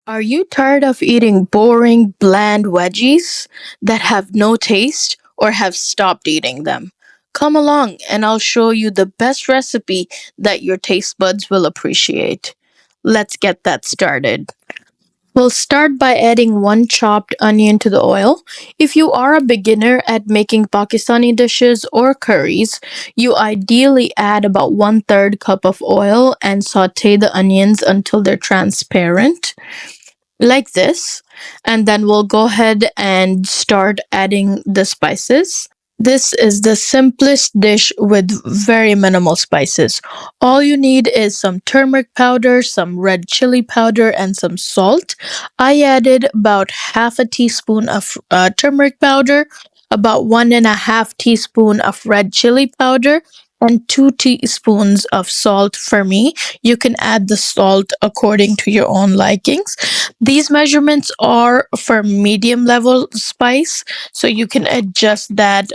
Are you tired of eating boring, bland veggies that have no taste or have stopped eating them? Come along and I'll show you the best recipe that your taste buds will appreciate. Let's get that started. We'll start by adding one chopped onion to the oil. If you are a beginner at making Pakistani dishes or curries, you ideally add about 1/3 cup of oil and saute the onions until they're transparent like this, and then we'll go ahead and start adding the spices. This is the simplest dish with very minimal spices. All you need is some turmeric powder, some red chili powder, and some salt. I added about half a teaspoon of turmeric powder, about 1.5 teaspoon of red chili powder, and 2 teaspoons of salt for me. You can add the salt according to your own likings. These measurements are for medium level spice, so you can adjust that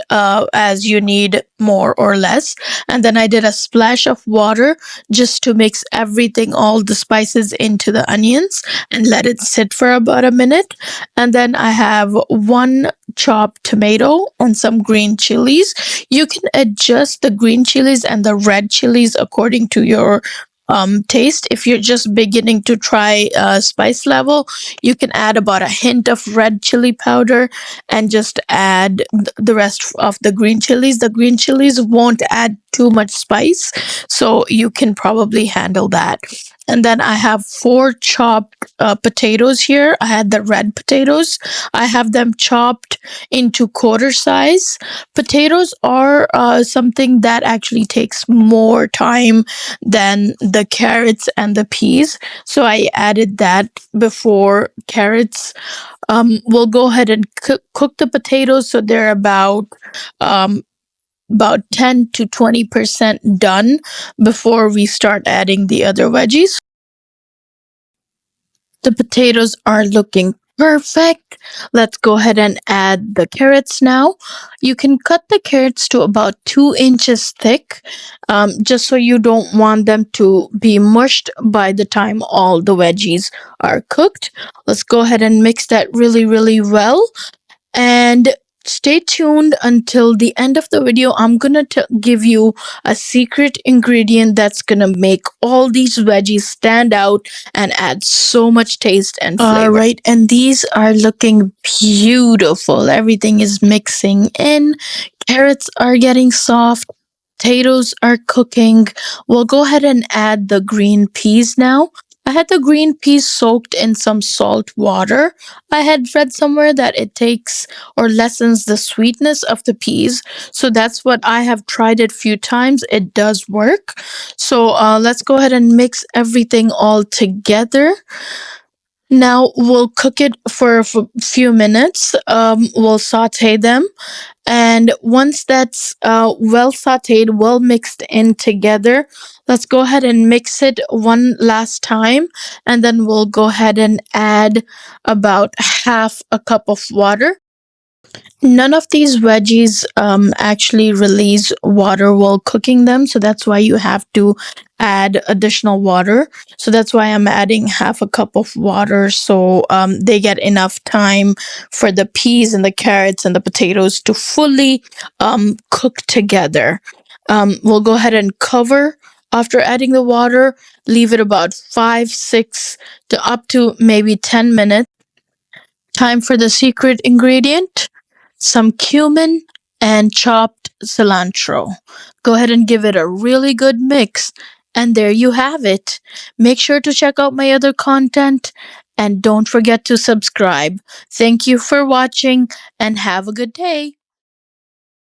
as you need more or less. And then I did a splash of water just to mix everything, all the spices into the onions, and let it sit for about a minute. And then I have one chopped tomato and some green chilies. You can adjust the green chilies and the red chilies according to your taste. If you're just beginning to try spice level, you can add about a hint of red chili powder and just add the rest of the green chilies. The green chilies won't add too much spice, so you can probably handle that. And then I have four chopped potatoes here. I had the red potatoes. I have them chopped into quarter size. Potatoes are something that actually takes more time than the carrots and the peas. So I added that before carrots. We'll go ahead and cook the potatoes so they're um, about 10 to 20% done before we start adding the other veggies. The potatoes are looking perfect. Let's go ahead and add the carrots now. You can cut the carrots to about 2 inches thick, just so you don't want them to be mushed by the time all the veggies are cooked. Let's go ahead and mix that really, really well. And stay tuned until the end of the video. I'm gonna give you a secret ingredient that's gonna make all these veggies stand out and add so much taste and flavor. All right, and these are looking beautiful. Everything is mixing in. Carrots are getting soft. Potatoes are cooking. We'll go ahead and add the green peas now. I had the green peas soaked in some salt water. I had read somewhere that it takes or lessens the sweetness of the peas. So that's what I have tried it few times. It does work. So let's go ahead and mix everything all together. Now we'll cook it for a few minutes. We'll saute them. And once that's well sauteed, well mixed in together, let's go ahead and mix it one last time. And then we'll go ahead and add about half a cup of water. None of these veggies actually release water while cooking them, so that's why you have to add additional water. So that's why I'm adding half a cup of water, so they get enough time for the peas and the carrots and the potatoes to fully cook together. We'll go ahead and cover after adding the water, leave it about 5, 6 to up to maybe 10 minutes. Time for the secret ingredient, some cumin, and chopped cilantro. Go ahead and give it a really good mix. And there you have it. Make sure to check out my other content and don't forget to subscribe. Thank you for watching and have a good day.